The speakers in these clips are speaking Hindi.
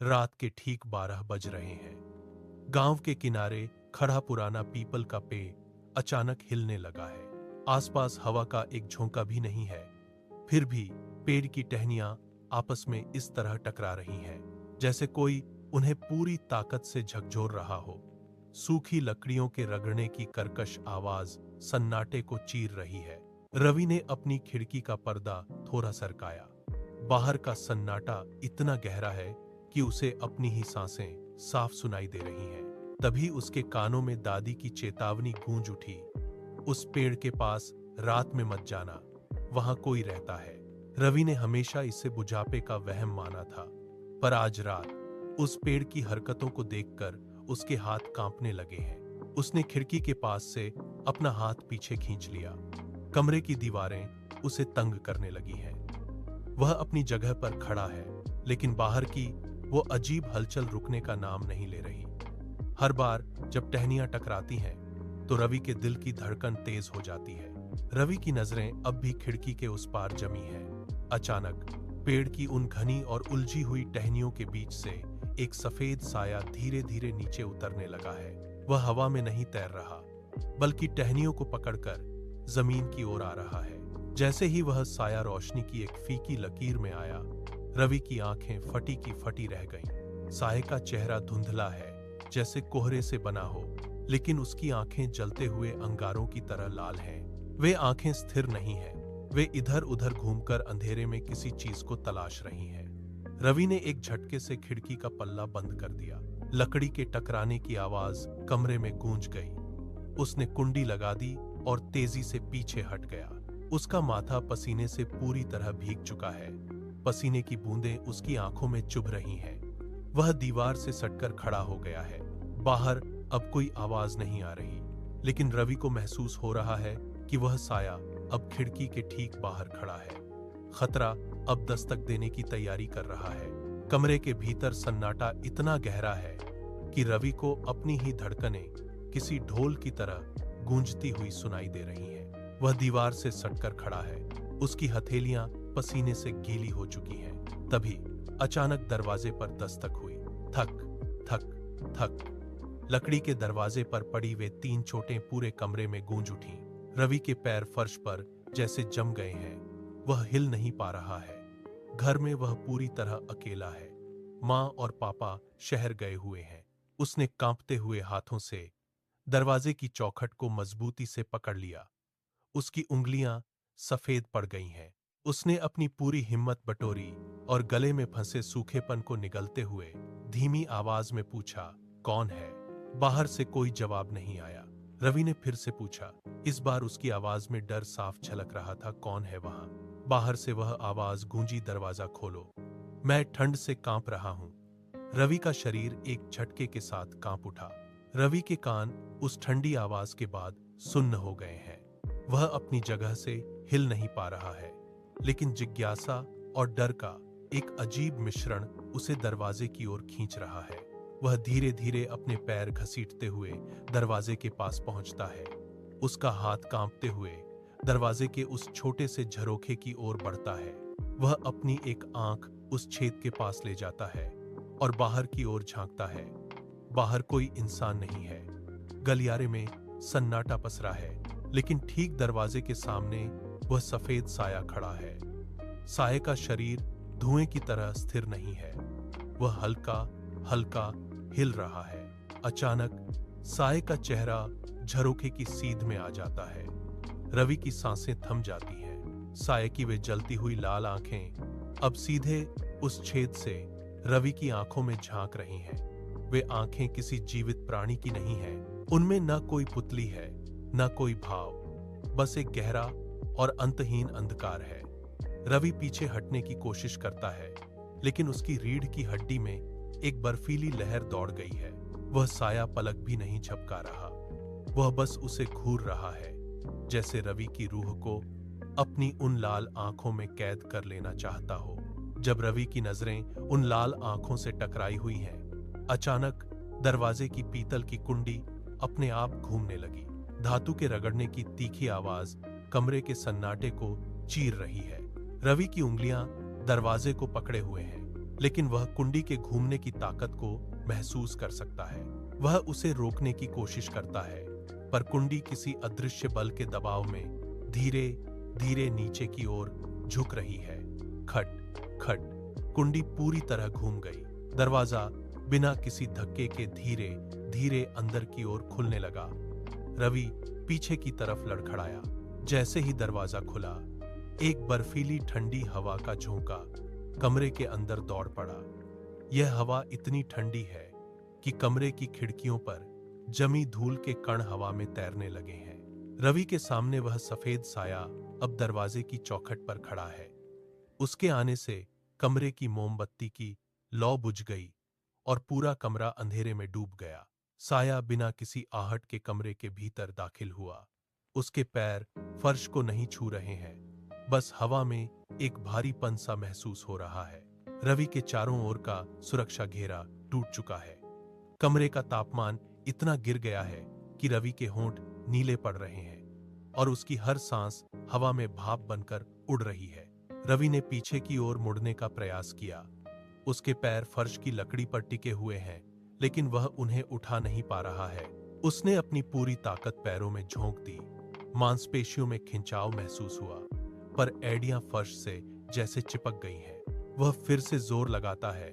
रात के ठीक 12 बज रहे हैं। गांव के किनारे खड़ा पुराना पीपल का पेड़ अचानक हिलने लगा है। आसपास हवा का एक झोंका भी नहीं है। फिर भी पेड़ की टहनियां आपस में इस तरह टकरा रही हैं, जैसे कोई उन्हें पूरी ताकत से झकझोर रहा हो। सूखी लकड़ियों के रगड़ने की कर्कश आवाज सन्नाटे को चीर रही है। रवि ने अपनी खिड़की का पर्दा थोड़ा सरकाया। बाहर का सन्नाटा इतना गहरा है कि उसे अपनी ही सांसें साफ सुनाई दे रही हैं। तभी उसके कानों में दादी की चेतावनी गूंज उठी, उस पेड़ के पास रात में मत जाना, वहां कोई रहता है। रवि ने हमेशा इसे बुढ़ापे का वहम माना था, पर आज रात उस पेड़ की हरकतों को देखकर उसके हाथ कांपने लगे हैं। उसने खिड़की के पास से अपना हाथ पीछे खींच लिया। कमरे की दीवारें उसे तंग करने लगी हैं। वह अपनी जगह पर खड़ा है, लेकिन बाहर की वो अजीब हलचल रुकने का नाम नहीं ले रही। हर बार जब टहनियां टकराती हैं, तो रवि के दिल की धड़कन तेज हो जाती है। रवि की नजरें अब भी खिड़की के उस पार जमी हैं। अचानक पेड़ की उन घनी और उलझी हुई टहनियों के बीच से एक सफेद साया धीरे धीरे नीचे उतरने लगा है। वह हवा में नहीं तैर रहा, बल्कि टहनियों को पकड़कर जमीन की ओर आ रहा है। जैसे ही वह साया रोशनी की एक फीकी लकीर में आया, रवि की आंखें फटी की फटी रह गईं। साये का चेहरा धुंधला है, जैसे कोहरे से बना हो, लेकिन उसकी आंखें जलते हुए अंगारों की तरह लाल हैं। वे आंखें स्थिर नहीं हैं, वे इधर उधर घूमकर अंधेरे में किसी चीज को तलाश रही हैं। रवि ने एक झटके से खिड़की का पल्ला बंद कर दिया। लकड़ी के टकराने की आवाज कमरे में गूंज गई। उसने कुंडी लगा दी और तेजी से पीछे हट गया। उसका माथा पसीने से पूरी तरह भीग चुका है। पसीने की बूंदें उसकी आंखों में चुभ रही हैं। वह दीवार से सटकर खड़ा हो गया है। बाहर अब कोई आवाज नहीं आ रही, लेकिन रवि को महसूस हो रहा है कि वह साया अब खिड़की के ठीक बाहर खड़ा है। खतरा अब दस्तक देने की तैयारी कर रहा है। कमरे के भीतर सन्नाटा इतना गहरा है कि रवि को अपनी ही धड़कनें किसी ढोल की तरह गूंजती हुई सुनाई दे रही हैं। वह दीवार से सटकर खड़ा है। उसकी हथेलियां पसीने से गीली हो चुकी हैं। तभी अचानक दरवाजे पर दस्तक हुई। थक थक थक। लकड़ी के दरवाजे पर पड़ी वे 3 चोटें पूरे कमरे में गूंज उठीं। रवि के पैर फर्श पर जैसे जम गए हैं। वह हिल नहीं पा रहा है। घर में वह पूरी तरह अकेला है। माँ और पापा शहर गए हुए हैं। उसने कांपते हुए हाथों से दरवाजे की चौखट को मजबूती से पकड़ लिया। उसकी उंगलियां सफेद पड़ गई हैं। उसने अपनी पूरी हिम्मत बटोरी और गले में फंसे सूखेपन को निगलते हुए धीमी आवाज में पूछा, कौन है? बाहर से कोई जवाब नहीं आया। रवि ने फिर से पूछा। इस बार उसकी आवाज में डर साफ झलक रहा था। कौन है वहां? बाहर से वह आवाज गूंजी, दरवाजा खोलो। मैं ठंड से कांप रहा हूं। रवि का शरीर एक झटके के साथ कांप उठा। रवि के कान उस ठंडी आवाज के बाद सुन्न हो गए हैं। वह अपनी जगह से हिल नहीं पा रहा है, लेकिन जिज्ञासा और डर का एक अजीब मिश्रण उसे दरवाजे की ओर खींच रहा है। वह धीरे धीरे अपने पैर घसीटते हुए दरवाजे के पास पहुंचता है। उसका हाथ कांपते हुए दरवाजे के उस छोटे से झरोखे की ओर बढ़ता है। वह अपनी एक आंख उस छेद के पास ले जाता है और बाहर की ओर झांकता है। बाहर कोई इंसान नहीं है। गलियारे में सन्नाटा पसरा है, लेकिन ठीक दरवाजे के सामने वह सफेद साया खड़ा है। साये का शरीर धुएं की तरह स्थिर नहीं है। वह हल्का हल्का हिल रहा है। अचानक साये का चेहरा झरोखे की सीध में आ जाता है। रवि की सांसें थम जाती हैं। साये की वे जलती हुई लाल आंखें अब सीधे उस छेद से रवि की आंखों में झांक रही हैं। वे आंखें किसी जीवित प्राणी की नहीं हैं। उनमें न कोई पुतली है, न कोई भाव, बस एक गहरा और अंतहीन अंधकार है। रवि पीछे हटने की कोशिश करता है, लेकिन उसकी रीढ़ की हड्डी में एक बर्फीली लहर दौड़ गई है। वह साया पलक भी नहीं झपका रहा। वह बस उसे घूर रहा है, जैसे रवि की रूह को अपनी उन लाल आंखों में कैद कर लेना चाहता हो। जब रवि की नजरें उन लाल आंखों से टकराई हुई हैं, अचानक दरवाजे की पीतल की कुंडी अपने आप घूमने लगी। धातु के रगड़ने की तीखी आवाज कमरे के सन्नाटे को चीर रही है। रवि की उंगलियां दरवाजे को पकड़े हुए हैं। लेकिन वह कुंडी के घूमने की ताकत को महसूस कर सकता है। वह उसे रोकने की कोशिश करता है, पर कुंडी किसी अदृश्य बल के दबाव में धीरे धीरे नीचे की ओर झुक रही है। खट खट, कुंडी पूरी तरह घूम गई। दरवाजा बिना किसी धक्के के धीरे धीरे अंदर की ओर खुलने लगा। रवि पीछे की तरफ लड़खड़ाया। जैसे ही दरवाजा खुला, एक बर्फीली ठंडी हवा का झोंका कमरे के अंदर दौड़ पड़ा। यह हवा इतनी ठंडी है कि कमरे की खिड़कियों पर जमी धूल के कण हवा में तैरने लगे हैं। रवि के सामने वह सफेद साया अब दरवाजे की चौखट पर खड़ा है। उसके आने से कमरे की मोमबत्ती की लौ बुझ गई और पूरा कमरा अंधेरे में डूब गया। साया बिना किसी आहट के कमरे के भीतर दाखिल हुआ। उसके पैर फर्श को नहीं छू रहे हैं, बस हवा में एक भारीपन सा महसूस हो रहा है। रवि के चारों ओर का सुरक्षा घेरा टूट चुका है। कमरे का तापमान इतना गिर गया है कि रवि के होंठ नीले पड़ रहे हैं और उसकी हर सांस हवा में भाप बनकर उड़ रही है। रवि ने पीछे की ओर मुड़ने का प्रयास किया। उसके पैर फर्श की लकड़ी पर टिके हुए हैं, लेकिन वह उन्हें उठा नहीं पा रहा है। उसने अपनी पूरी ताकत पैरों में झोंक दी। मांसपेशियों में खिंचाव महसूस हुआ, पर एड़ियां फर्श से जैसे चिपक गई हैं। वह फिर से जोर लगाता है।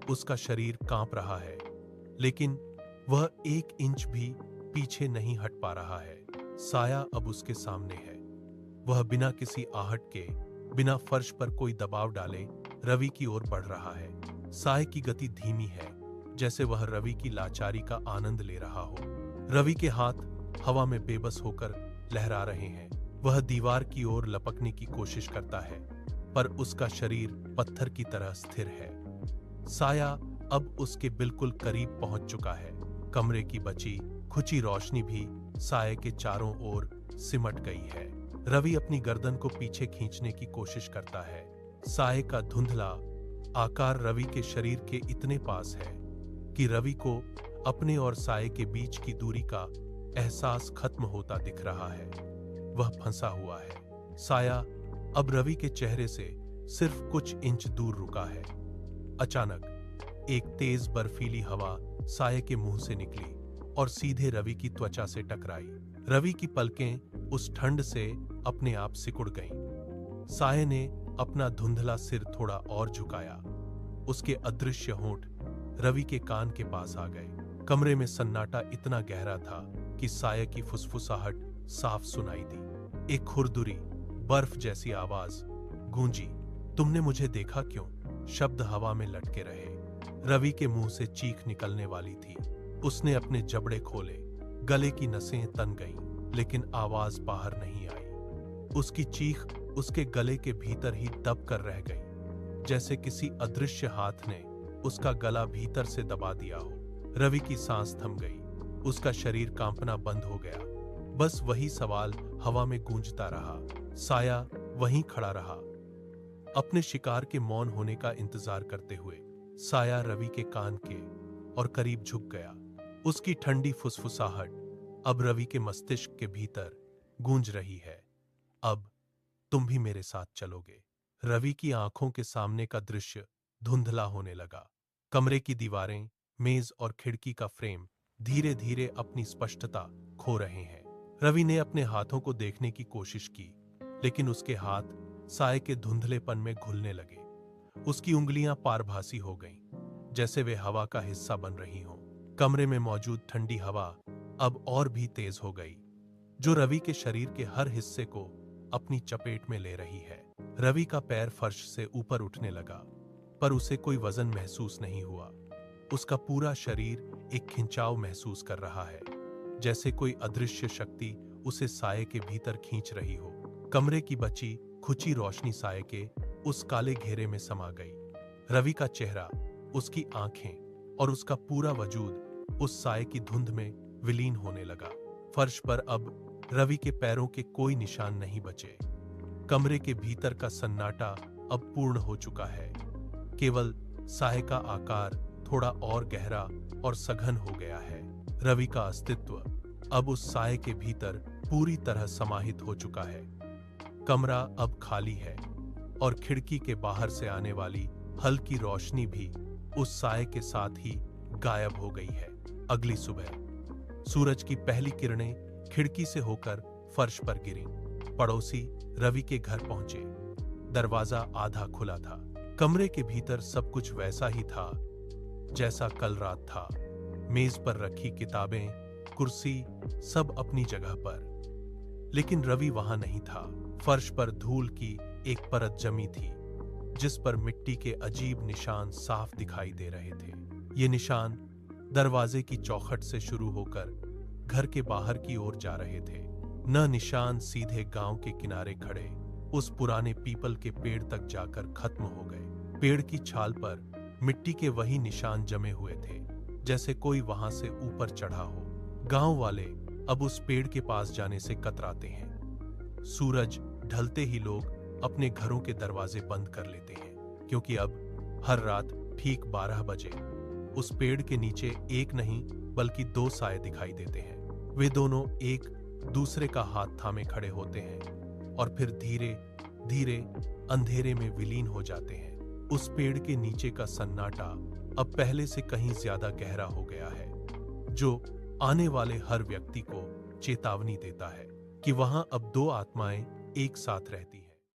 उसका शरीर कांप रहा है, लेकिन वह 1 इंच भी पीछे नहीं हट पा रहा है। साया अब उसके सामने है। वह बिना किसी आहट के, बिना फर्श पर कोई दबाव डाले रवि की ओर बढ़ रहा है। साय की गति धीमी है, जैसे वह रवि की लाचारी का आनंद ले रहा हो। रवि के हाथ हवा में बेबस होकर लहरा रहे हैं। वह दीवार की ओर लपकने की कोशिश करता है, पर उसका शरीर पत्थर की तरह स्थिर है। साया अब उसके बिल्कुल करीब पहुंच चुका है। कमरे की बची खुची रोशनी भी साये के चारों ओर सिमट गई है। रवि अपनी गर्दन को पीछे खींचने की कोशिश करता है। साये का धुंधला आकार रवि के शरीर के इतने पास है कि रवि को अपने और साये के बीच की दूरी का एहसास खत्म होता दिख रहा है। वह फंसा हुआ है। साया अब रवि के चेहरे से सिर्फ कुछ इंच दूर रुका है। अचानक एक तेज बर्फीली हवा साये के मुंह से निकली और सीधे रवि की त्वचा से टकराई। रवि की पलकें उस ठंड से अपने आप सिकुड़ गईं। साये ने अपना धुंधला सिर थोड़ा और झुकाया। उसके अदृश्य होंठ रवि के कान के पास आ गए। कमरे में सन्नाटा इतना गहरा था कि साये की फुसफुसाहट साफ सुनाई दी। एक खुरदुरी बर्फ जैसी आवाज गूंजी, तुमने मुझे देखा क्यों? शब्द हवा में लटके रहे। रवि के मुंह से चीख निकलने वाली थी। उसने अपने जबड़े खोले। गले की नसें तन गईं, लेकिन आवाज बाहर नहीं आई। उसकी चीख उसके गले के भीतर ही दब कर रह गई, जैसे किसी अदृश्य हाथ ने उसका गला भीतर से दबा दिया हो। रवि की सांस थम गई। उसका शरीर कांपना बंद हो गया। बस वही सवाल हवा में गूंजता रहा। साया वहीं खड़ा रहा, अपने शिकार के मौन होने का इंतजार करते हुए। साया रवि के कान के और करीब झुक गया। उसकी ठंडी फुसफुसाहट अब रवि के मस्तिष्क के भीतर गूंज रही है। अब तुम भी मेरे साथ चलोगे। रवि की आंखों के सामने का दृश्य धुंधला होने लगा। कमरे की दीवारें, मेज और खिड़की का फ्रेम धीरे धीरे अपनी स्पष्टता खो रहे हैं। रवि ने अपने हाथों को देखने की कोशिश की, लेकिन उसके हाथ साये के धुंधलेपन में घुलने लगे। उसकी उंगलियां पारभासी हो गईं, जैसे वे हवा का हिस्सा बन रही हों। कमरे में मौजूद ठंडी हवा अब और भी तेज हो गई, जो रवि के शरीर के हर हिस्से को अपनी चपेट में ले रही है। रवि का पैर फर्श से ऊपर उठने लगा, पर उसे कोई वजन महसूस नहीं हुआ। उसका पूरा शरीर एक खिंचाव महसूस कर रहा है, जैसे कोई अदृश्य शक्ति उसे साये के भीतर खींच रही हो। कमरे की बची खुची रोशनी साये के उस काले घेरे में समा गई। रवि का चेहरा, उसकी आंखें और उसका पूरा वजूद उस साये की धुंध में विलीन होने लगा। फर्श पर अब रवि के पैरों के कोई निशान नहीं बचे। कमरे के भीतर का सन्नाटा अब पूर्ण हो चुका है। केवल साये का आकार थोड़ा और गहरा और सघन हो गया है। रवि का अस्तित्व अब उस साये के भीतर पूरी तरह समाहित हो चुका है। कमरा अब खाली है और खिड़की के बाहर से आने वाली हल्की रोशनी भी उस साए के साथ ही गायब हो गई है। अगली सुबह सूरज की पहली किरणें खिड़की से होकर फर्श पर गिरी। पड़ोसी रवि के घर पहुंचे। दरवाजा आधा खुला था। कमरे के भीतर सब कुछ वैसा ही था जैसा कल रात था। मेज पर रखी किताबें, कुर्सी, सब अपनी जगह पर। लेकिन रवि वहां नहीं था। फर्श पर धूल की एक परत जमी थी जिस पर मिट्टी के अजीब निशान साफ दिखाई दे रहे थे। ये निशान दरवाजे की चौखट से शुरू होकर घर के बाहर की ओर जा रहे थे। न निशान सीधे गांव के किनारे खड़े उस पुराने पीपल के पेड़ तक जाकर खत्म हो गए। पेड़ की छाल पर मिट्टी के वही निशान जमे हुए थे जैसे कोई वहां से ऊपर चढ़ा हो। गांव वाले अब उस पेड़ के पास जाने से कतराते हैं। सूरज ढलते ही लोग अपने घरों के दरवाजे बंद कर लेते हैं क्योंकि अब हर रात ठीक 12 बजे उस पेड़ के नीचे एक नहीं बल्कि 2 साए दिखाई देते हैं। वे दोनों एक दूसरे का हाथ थामे खड़े होते हैं और फिर धीरे धीरे अंधेरे में विलीन हो जाते हैं। उस पेड़ के नीचे का सन्नाटा अब पहले से कहीं ज्यादा गहरा हो गया है, जो आने वाले हर व्यक्ति को चेतावनी देता है कि वहां अब 2 आत्माएं एक साथ रहती हैं।